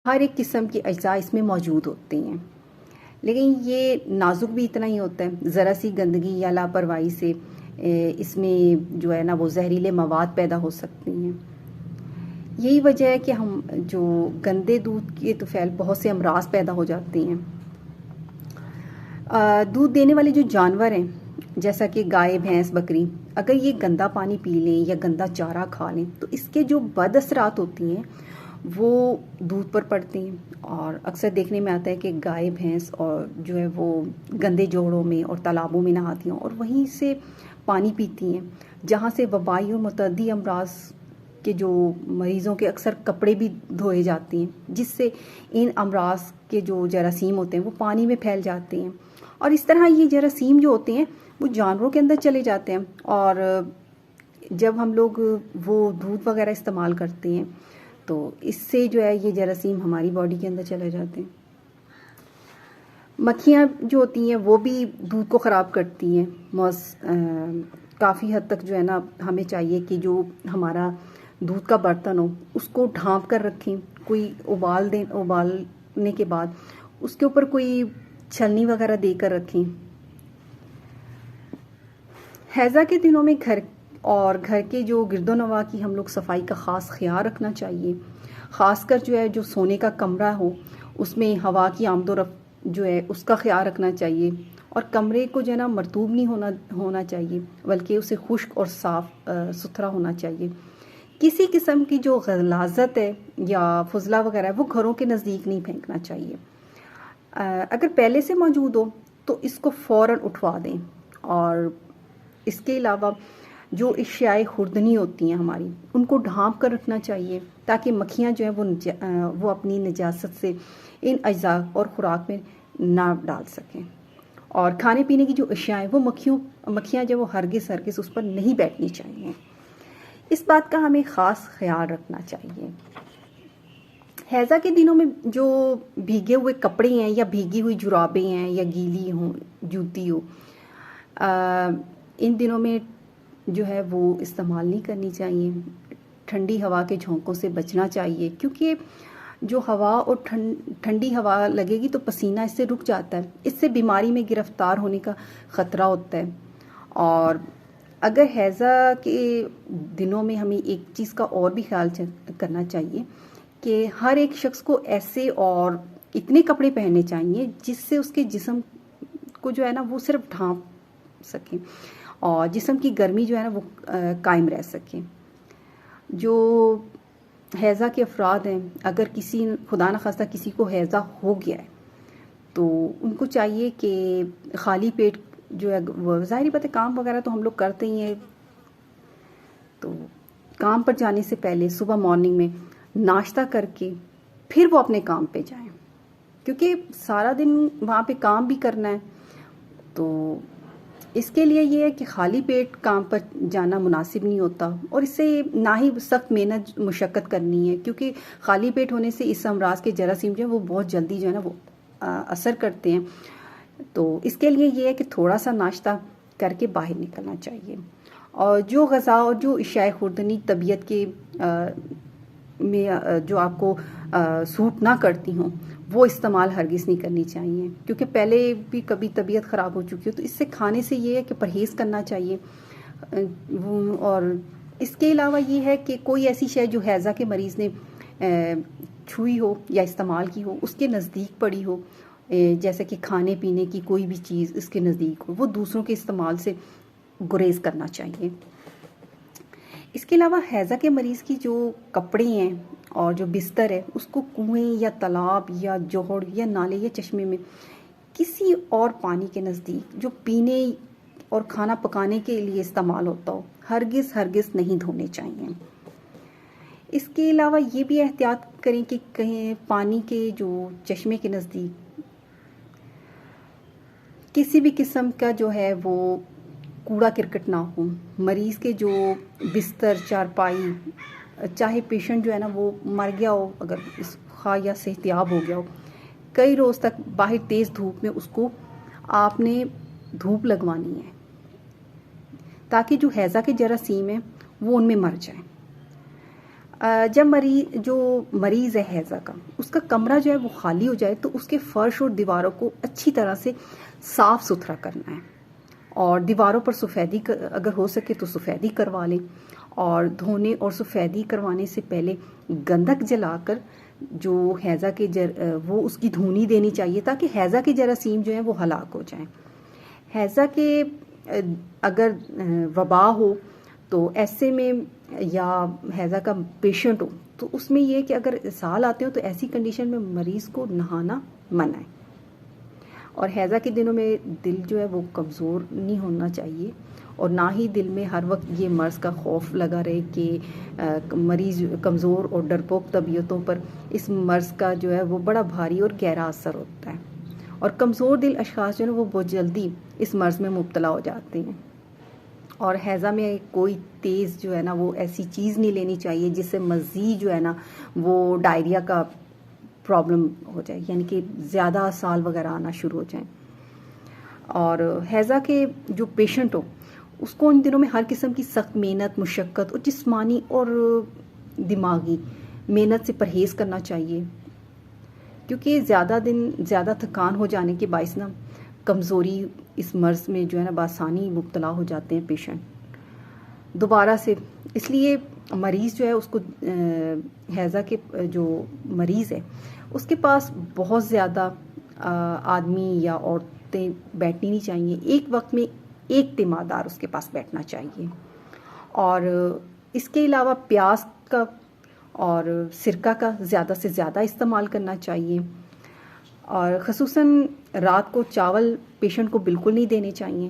ہر ایک قسم کی اجزاء اس میں موجود ہوتے ہیں، لیکن یہ نازک بھی اتنا ہی ہوتا ہے۔ ذرا سی گندگی یا لاپرواہی سے اس میں جو ہے نا وہ زہریلے مواد پیدا ہو سکتے ہیں۔ یہی وجہ ہے کہ ہم جو گندے دودھ کے طفیل بہت سے امراض پیدا ہو جاتے ہیں۔ دودھ دینے والے جو جانور ہیں جیسا کہ گائے، بھینس، بکری، اگر یہ گندا پانی پی لیں یا گندا چارہ کھا لیں تو اس کے جو بد اثرات ہوتی ہیں وہ دودھ پر پڑتے ہیں، اور اکثر دیکھنے میں آتا ہے کہ گائے، بھینس اور جو ہے وہ گندے جوڑوں میں اور تالابوں میں نہاتی ہیں اور وہیں سے پانی پیتی ہیں، جہاں سے وبائی اور متعدی امراض کے جو مریضوں کے اکثر کپڑے بھی دھوئے جاتے ہیں، جس سے ان امراض کے جو جراثیم ہوتے ہیں وہ پانی میں پھیل جاتے ہیں، اور اس طرح یہ جراثیم جو ہوتے ہیں وہ جانوروں کے اندر چلے جاتے ہیں، اور جب ہم لوگ وہ دودھ وغیرہ استعمال کرتے ہیں تو اس سے جو ہے یہ جراثیم ہماری باڈی کے اندر چلے جاتے ہیں۔ مکھیاں جو ہوتی ہیں وہ بھی دودھ کو خراب کرتی ہیں، کافی حد تک جو ہے نا ہمیں چاہیے کہ جو ہمارا دودھ کا برتن ہو اس کو ڈھانپ کر رکھیں، کوئی ابالنے کے بعد اس کے اوپر کوئی چھلنی وغیرہ دے کر رکھیں۔ حیضہ کے دنوں میں گھر کے جو گرد و نواح کی ہم لوگ صفائی کا خاص خیال رکھنا چاہیے، خاص کر جو ہے جو سونے کا کمرہ ہو اس میں ہوا کی آمد و رفت جو ہے اس کا خیال رکھنا چاہیے، اور کمرے کو جو ہے نا مرطوب نہیں ہونا چاہیے بلکہ اسے خشک اور صاف ستھرا ہونا چاہیے۔ کسی قسم کی جو غلاظت ہے یا فضلہ وغیرہ ہے وہ گھروں کے نزدیک نہیں پھینکنا چاہیے، اگر پہلے سے موجود ہو تو اس کو فوراً اٹھوا دیں، اور اس کے علاوہ جو اشیاء خوردنی ہوتی ہیں ہماری ان کو ڈھانپ کر رکھنا چاہیے تاکہ مکھیاں جو ہیں وہ اپنی نجاست سے ان اجزاء اور خوراک میں نہ ڈال سکیں، اور کھانے پینے کی جو اشیاء ہیں وہ مکھیاں جو وہ ہرگز اس پر نہیں بیٹھنی چاہیے۔ اس بات کا ہمیں خاص خیال رکھنا چاہیے۔ حیضہ کے دنوں میں جو بھیگے ہوئے کپڑے ہیں یا بھیگی ہوئی جرابیں ہیں یا گیلی ہوں جوتی ہو، ان دنوں میں جو ہے وہ استعمال نہیں کرنی چاہیے۔ ٹھنڈی ہوا کے جھونکوں سے بچنا چاہیے، کیونکہ جو ہوا اور ٹھنڈی ہوا لگے گی تو پسینہ اس سے رک جاتا ہے، اس سے بیماری میں گرفتار ہونے کا خطرہ ہوتا ہے۔ اور اگر حیضہ کے دنوں میں ہمیں ایک چیز کا اور بھی خیال کرنا چاہیے کہ ہر ایک شخص کو ایسے اور اتنے کپڑے پہننے چاہیے جس سے اس کے جسم کو جو ہے نا وہ صرف ڈھانپ سکیں اور جسم کی گرمی جو ہے نا وہ قائم رہ سکے۔ جو حیضہ کے افراد ہیں، اگر خدا نخواستہ کسی کو حیضہ ہو گیا ہے تو ان کو چاہیے کہ خالی پیٹ جو ہے ظاہری بات ہے کام وغیرہ تو ہم لوگ کرتے ہی ہیں، تو کام پر جانے سے پہلے صبح مارننگ میں ناشتہ کر کے پھر وہ اپنے کام پہ جائیں، کیونکہ سارا دن وہاں پہ کام بھی کرنا ہے، تو اس کے لیے یہ ہے کہ خالی پیٹ کام پر جانا مناسب نہیں ہوتا، اور اس سے نہ ہی سخت محنت مشقت کرنی ہے، کیونکہ خالی پیٹ ہونے سے اس امراض کے جراثیم جو ہے وہ بہت جلدی جو ہے نا وہ اثر کرتے ہیں۔ تو اس کے لیے یہ ہے کہ تھوڑا سا ناشتہ کر کے باہر نکلنا چاہیے، اور جو غذا اور جو اشیاء خوردنی طبیعت کے میں جو آپ کو سوٹ نہ کرتی ہوں وہ استعمال ہرگز نہیں کرنی چاہیے، کیونکہ پہلے بھی کبھی طبیعت خراب ہو چکی ہو تو اس سے کھانے سے یہ ہے کہ پرہیز کرنا چاہیے۔ اور اس کے علاوہ یہ ہے کہ کوئی ایسی شے جو حیضہ کے مریض نے چھوئی ہو یا استعمال کی ہو، اس کے نزدیک پڑی ہو، جیسے کہ کھانے پینے کی کوئی بھی چیز اس کے نزدیک ہو، وہ دوسروں کے استعمال سے گریز کرنا چاہیے۔ اس کے علاوہ حیضہ کے مریض کی جو کپڑے ہیں اور جو بستر ہے اس کو کنویں یا تالاب یا جوہڑ یا نالے یا چشمے میں کسی اور پانی کے نزدیک جو پینے اور کھانا پکانے کے لیے استعمال ہوتا ہو ہرگز نہیں دھونے چاہیے۔ اس کے علاوہ یہ بھی احتیاط کریں کہ کہیں پانی کے جو چشمے کے نزدیک کسی بھی قسم کا جو ہے وہ کوڑا کرکٹ نہ ہو۔ مریض کے جو بستر، چارپائی، چاہے پیشنٹ جو ہے نا وہ مر گیا ہو، اگر خواہ یا صحتیاب ہو گیا ہو، کئی روز تک باہر تیز دھوپ میں اس کو آپ نے دھوپ لگوانی ہے تاکہ جو حیضہ کے جراثیم ہیں وہ ان میں مر جائیں۔ جب جو مریض ہے ہیضہ کا، اس کا کمرہ جو ہے وہ خالی ہو جائے تو اس کے فرش اور دیواروں کو اچھی طرح سے صاف ستھرا کرنا ہے، اور دیواروں پر سفیدی اگر ہو سکے تو سفیدی کروا لیں، اور دھونے اور سفیدی کروانے سے پہلے گندھک جلا کر جو ہیضہ کے وہ اس کی دھونی دینی چاہیے تاکہ ہیضہ کے جراثیم جو ہیں وہ ہلاک ہو جائیں۔ ہیضہ کے اگر وبا ہو تو ایسے میں، یا ہیضہ کا پیشنٹ ہو تو اس میں یہ کہ اگر اسہال آتے ہو تو ایسی کنڈیشن میں مریض کو نہانا منع ہے۔ اور ہیضہ کے دنوں میں دل جو ہے وہ کمزور نہیں ہونا چاہیے، اور نہ ہی دل میں ہر وقت یہ مرض کا خوف لگا رہے کہ مریض کمزور اور ڈرپوک طبیعتوں پر اس مرض کا جو ہے وہ بڑا بھاری اور گہرا اثر ہوتا ہے، اور کمزور دل اشخاص جو ہے وہ بہت جلدی اس مرض میں مبتلا ہو جاتے ہیں۔ اور ہیضہ میں کوئی تیز جو ہے نا وہ ایسی چیز نہیں لینی چاہیے جس سے مزید جو ہے نا وہ ڈائریا کا پرابلم ہو جائے، یعنی کہ زیادہ اسہال وغیرہ آنا شروع ہو جائیں۔ اور ہیضہ کے جو پیشنٹ ہو اس کو ان دنوں میں ہر قسم کی سخت محنت، مشقت اور جسمانی اور دماغی محنت سے پرہیز کرنا چاہیے، کیونکہ زیادہ تھکان ہو جانے کے باعث نا کمزوری اس مرض میں جو ہے نا بآسانی مبتلا ہو جاتے ہیں پیشنٹ دوبارہ سے۔ اس لیے مریض جو ہے اس کو ہیضہ کے جو مریض ہے اس کے پاس بہت زیادہ آدمی یا عورتیں بیٹھنی نہیں چاہیے، ایک وقت میں ایک تیماردار اس کے پاس بیٹھنا چاہیے۔ اور اس کے علاوہ پیاز کا اور سرکہ کا زیادہ سے زیادہ استعمال کرنا چاہیے، اور خصوصاً رات کو چاول پیشنٹ کو بالکل نہیں دینے چاہیے۔